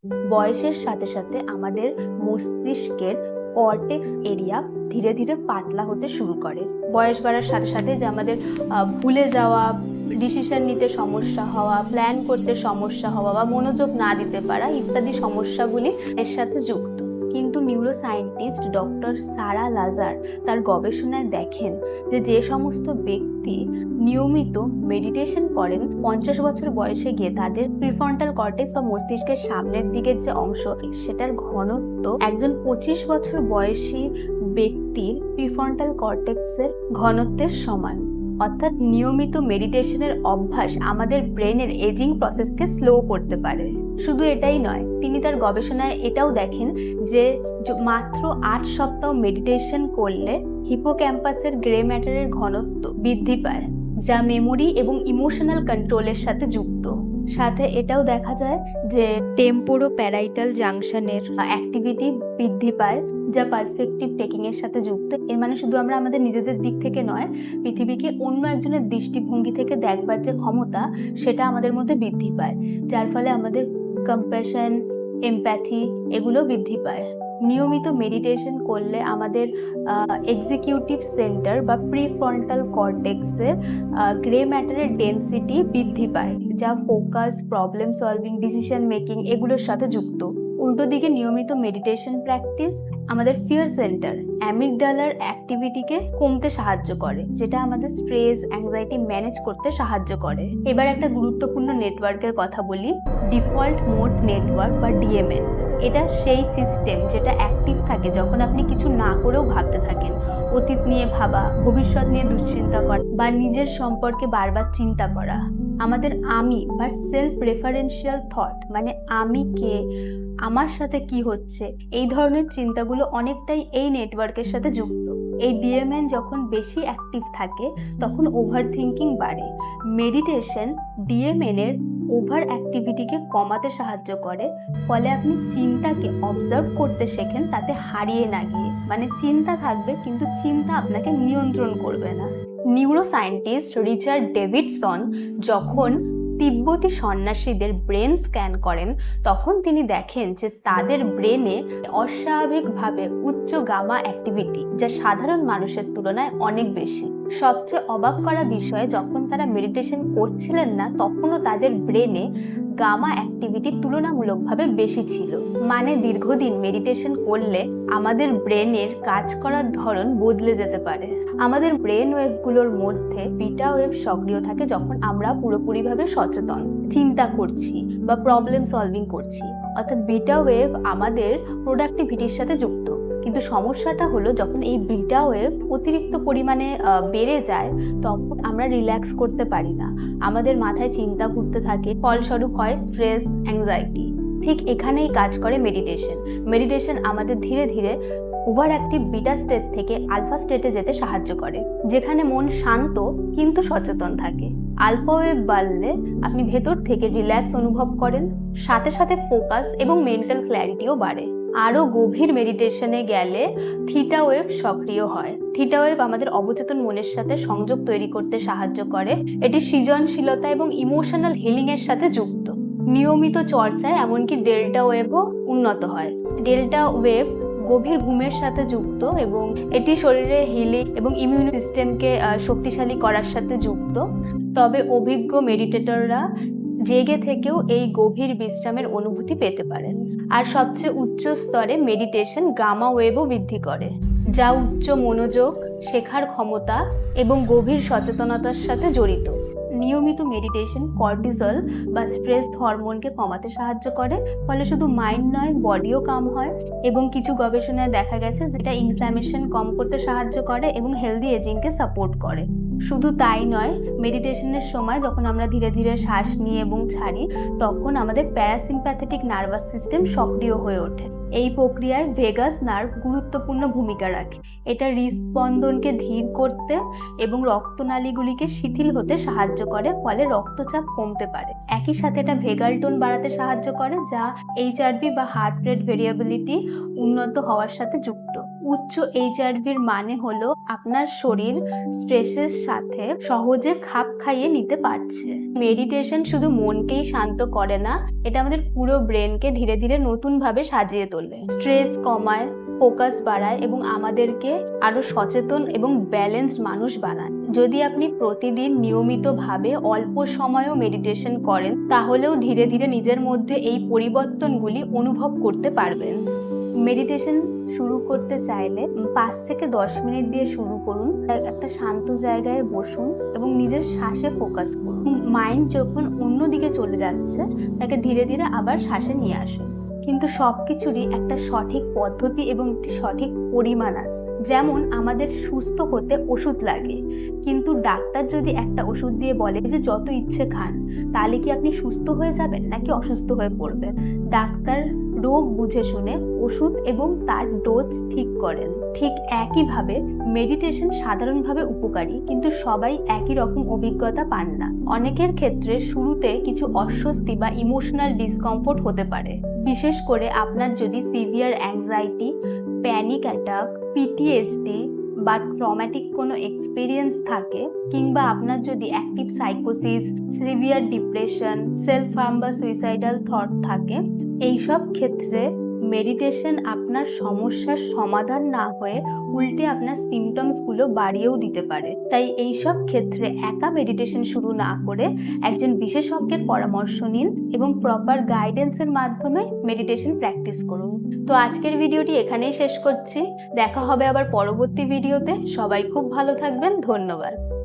বয়সের সাথে সাথে আমাদের মস্তিষ্কের কর্টেক্স এরিয়া ধীরে ধীরে পাতলা হতে শুরু করে। বয়স বাড়ার সাথে সাথে যে আমাদের ভুলে যাওয়া, ডিসিশন নিতে সমস্যা হওয়া, প্ল্যান করতে সমস্যা হওয়া বা মনোযোগ না দিতে পারা ইত্যাদি সমস্যাগুলি এর সাথে যুক্ত। কিন্তু নিউরোসায়েন্টিস্ট ডক্টর সারা লাজার তার গবেষণায় দেখেন যে সমস্ত ব্যক্তি নিয়মিত মেডিটেশন করেন 50 বছর বয়সে গিয়ে তাদের প্রিফ্রন্টাল কর্টেক্স বা মস্তিষ্কের সামনের দিকের যে অংশ সেটার ঘনত্ব একজন 25 বছর বয়সী ব্যক্তির প্রিফ্রন্টাল কর্টেক্সের ঘনত্বের সমান। অর্থাৎ নিয়মিত মেডিটেশনের অভ্যাস আমাদের ব্রেনের এজিং প্রসেসকে স্লো করতে পারে। শুধু এটাই নয়, তিনি তার গবেষণায় এটাও দেখেন যে মাত্র 8 সপ্তাহ মেডিটেশন করলে হিপোক্যাম্পাসের গ্রে ম্যাটারের ঘনত্ব বৃদ্ধি পায়, যা মেমোরি এবং ইমোশনাল কন্ট্রোলের সাথে যুক্ত। সাথে এটাও দেখা যায় যে টেম্পোরোপ্যারাইটাল জাংশনের অ্যাক্টিভিটি বৃদ্ধি পায়, যা পার্সপেক্টিভ টেকিং এর সাথে যুক্ত। এর মানে শুধু আমরা আমাদের নিজেদের দিক থেকে নয়, পৃথিবীকে অন্য একজনের দৃষ্টিভঙ্গি থেকে দেখবার যে ক্ষমতা সেটা আমাদের মধ্যে বৃদ্ধি পায়, যার ফলে আমাদের কম্প্যাশন, এমপ্যাথি এগুলো বৃদ্ধি পায়। নিয়মিত মেডিটেশন করলে আমাদের এক্সিকিউটিভ সেন্টার বা প্রিফ্রন্টাল কর্টেক্সের গ্রে ম্যাটারের ডেন্সিটি বৃদ্ধি পায়, যা focus, problem solving, decision making এগুলোর সাথে যুক্ত। উল্টো দিকে নিয়মিত মেডিটেশন প্র্যাকটিস আমাদের ফিয়ার সেন্টার, অ্যামিগডালার অ্যাক্টিভিটিকে কমতে সাহায্য করে, যেটা আমাদের স্ট্রেস, অ্যাংজাইটি ম্যানেজ করতে সাহায্য করে। এবার একটা গুরুত্বপূর্ণ নেটওয়ার্কের কথা বলি, ডিফল্ট মোড নেটওয়ার্ক বা ডিএমএন। এটা সেই সিস্টেম যেটা অ্যাক্টিভ থাকে যখন আপনি কিছু না করেও ভাবতে থাকেন। অতীত নিয়ে ভাবা, ভবিষ্যৎ নিয়ে দুশ্চিন্তা করা বা নিজের সম্পর্কে বারবার চিন্তা করা। আমাদের আমি বা সেলফ রেফারেন্সিয়াল থট, মানে আমি কে, আমার সাথে কি হচ্ছে, এই ধরনের চিন্তাগুলো অনেকটাই এই নেটওয়ার্কের সাথে যুক্ত। এই ডিএমএন যখন বেশি অ্যাক্টিভ থাকে তখন ওভার থিঙ্কিং বাড়ে। মেডিটেশন ডিএমএন এর ওভার অ্যাক্টিভিটিকে কমাতে সাহায্য করে, ফলে আপনি চিন্তাকে অবজার্ভ করতে শেখেন, তাতে হারিয়ে না গিয়ে। মানে চিন্তা থাকবে কিন্তু চিন্তা আপনাকে নিয়ন্ত্রণ করবে না। নিউরোসায়েন্টিস্ট রিচার্ড ডেভিডসন যখন তিব্বতী সন্ন্যাসীদের ব্রেন স্ক্যান করেন তখন তিনি দেখেন যে তাদের ব্রেনে অস্বাভাবিকভাবে উচ্চ গামা অ্যাক্টিভিটি, যা সাধারণ মানুষের তুলনায় অনেক বেশি। সবচেয়ে অবাক করা বিষয়, যখন তারা মেডিটেশন করছিলেন না তখনও তাদের ব্রেনে গামা অ্যাক্টিভিটি তুলনামূলকভাবে বেশি ছিল। মানে দীর্ঘদিন মেডিটেশন করলে আমাদের ব্রেনের কাজ করার ধরন বদলে যেতে পারে। আমাদের ব্রেন ওয়েভগুলোর মধ্যে বিটা ওয়েভ সক্রিয় থাকে যখন আমরা পুরোপুরিভাবে সচেতন, চিন্তা করছি বা প্রবলেম সলভিং করছি। অর্থাৎ বিটা ওয়েভ আমাদের প্রোডাক্টিভিটির সাথে যুক্ত। কিন্তু সমস্যাটা হলো যখন এই বিটা ওয়েভ অতিরিক্ত পরিমাণে বেড়ে যায় তখন আমরা রিল্যাক্স করতে পারি না, আমাদের মাথায় চিন্তা ঘুরতে থাকে, ফলস্বরূপ হয় স্ট্রেস, অ্যাংজাইটি। ঠিক এখানেই কাজ করে মেডিটেশন। মেডিটেশন আমাদের ধীরে ধীরে ওভার অ্যাক্টিভ বিটা স্টেট থেকে আলফা স্টেটে যেতে সাহায্য করে, যেখানে মন শান্ত কিন্তু সচেতন থাকে। আলফা ওয়েভ বাড়লে আপনি ভেতর থেকে রিল্যাক্স অনুভব করেন, সাথে সাথে ফোকাস এবং মেন্টাল ক্ল্যারিটিও বাড়ে। আরও গভীর মেডিটেশনে গেলে থিটা ওয়েভ সক্রিয় হয়। থিটা ওয়েভ আমাদের অবচেতন মনের সাথে সংযোগ তৈরি করতে সাহায্য করে। এটি সৃজনশীলতা এবং ইমোশনাল হিলিং এর সাথে যুক্ত। নিয়মিত চর্চায় এমনকি ডেল্টা ওয়েভও উন্নত হয়। ডেল্টা ওয়েভ গভীর ঘুমের সাথে যুক্ত এবং এটি শরীরের হিলিং এবং ইমিউন সিস্টেমকে শক্তিশালী করার সাথে যুক্ত। তবে অভিজ্ঞ মেডিটেটররা জেগে থেকেও এই গভীর বিশ্রামের অনুভূতি পেতে পারেন। আর সবচেয়ে উচ্চ স্তরে মেডিটেশন গামা ওয়েভও বৃদ্ধি করে, যা উচ্চ মনোযোগ, শেখার ক্ষমতা এবং গভীর সচেতনতার সাথে জড়িত। নিয়মিত মেডিটেশন কর্টিসল বা স্ট্রেস হরমোনকে কমাতে সাহায্য করে, ফলে শুধু মাইন্ড নয় বডিও কাম হয়। এবং কিছু গবেষণায় দেখা গেছে যেটা ইনফ্ল্যামেশন কম করতে সাহায্য করে এবং হেলদি এজিংকে সাপোর্ট করে। শুধু তাই নয়, মেডিটেশনের সময় যখন আমরা ধীরে ধীরে শ্বাস নিই এবং ছাড়ি তখন আমাদের প্যারাসিম্প্যাথেটিক নার্ভাস সিস্টেম সক্রিয় হয়ে ওঠে। এই প্রক্রিয়ায় ভেগাস নার্ভ গুরুত্বপূর্ণ ভূমিকা রাখে। এটা হৃদস্পন্দনকে ধীর করতে এবং রক্তনালীগুলিকে শিথিল হতে সাহায্য করে, ফলে রক্তচাপ কমতে পারে। একই সাথে এটা ভেগাল টোন বাড়াতে সাহায্য করে, যা এইচআরভি বা হার্ট রেট ভেরিয়েবিলিটি উন্নত হওয়ার সাথে যুক্ত। উচ্চ এইচআরভির মানে হলো আপনার শরীর স্ট্রেসের সাথে সহজে খাপ খাইয়ে নিতে পারছে। মেডিটেশন শুধু মনকেই শান্ত করে না, এটা আমাদের পুরো ব্রেনকে ধীরে ধীরে নতুনভাবে সাজিয়ে তোলে, স্ট্রেস কমায়, ফোকাস বাড়ায় এবং আমাদেরকে আরো সচেতন এবং ব্যালেন্সড মানুষ বানায়। যদি আপনি প্রতিদিন নিয়মিতভাবে অল্প সময়ও মেডিটেশন করেন, তাহলেও ধীরে ধীরে নিজের মধ্যে এই পরিবর্তনগুলি অনুভব করতে পারবেন। মেডিটেশন শুরু করতে চাইলে 5 থেকে 10 মিনিট দিয়ে শুরু করুন। একটা শান্ত জায়গায় বসুন এবং নিজের শ্বাসে ফোকাস করুন। মাইন্ড যখন অন্যদিকে চলে যাচ্ছে, তাকে ধীরে ধীরে আবার শ্বাসে নিয়ে আসুন। কিন্তু সবকিছুরই একটা সঠিক পদ্ধতি এবং একটি সঠিক পরিমাণ আছে। যেমন আমাদের সুস্থ হতে ওষুধ লাগে, কিন্তু ডাক্তার যদি একটা ওষুধ দিয়ে বলে যে যত ইচ্ছে খান, তাহলে কি আপনি সুস্থ হয়ে যাবেন নাকি অসুস্থ হয়ে পড়বেন? ডাক্তার রোগ বুঝে শুনে ওষুধ এবং তার ডোজ ঠিক করেন। ঠিক একইভাবে মেডিটেশন সাধারণভাবে উপকারী, কিন্তু সবাই একই রকম অভিজ্ঞতা পান না। অনেকের ক্ষেত্রে শুরুতে কিছু অস্বস্তি বা ইমোশনাল ডিসকমফোর্ট হতে পারে, বিশেষ করে আপনার যদি severe anxiety, panic attack, PTSD বা ট্রমাটিক কোনো এক্সপিরিয়েন্স থাকে, কিংবা আপনার যদি অ্যাক্টিভ সাইকোসিস, সিভিয়ার ডিপ্রেশন, সেলফ হার্ম বা সুইসাইডাল থট থাকে। এইসব ক্ষেত্রে মেডিটেশন আপনার সমস্যার সমাধান না হয়ে উল্টে আপনার সিমটমসগুলো বাড়িয়েও দিতে পারে। তাই এইসব ক্ষেত্রে একা মেডিটেশন শুরু না করে একজন বিশেষজ্ঞের পরামর্শ নিন এবং প্রপার গাইডেন্সের মাধ্যমে মেডিটেশন প্র্যাকটিস করুন। তো আজকের ভিডিওটি এখানেই শেষ করছি। দেখা হবে আবার পরবর্তী ভিডিওতে। সবাই খুব ভালো থাকবেন। ধন্যবাদ।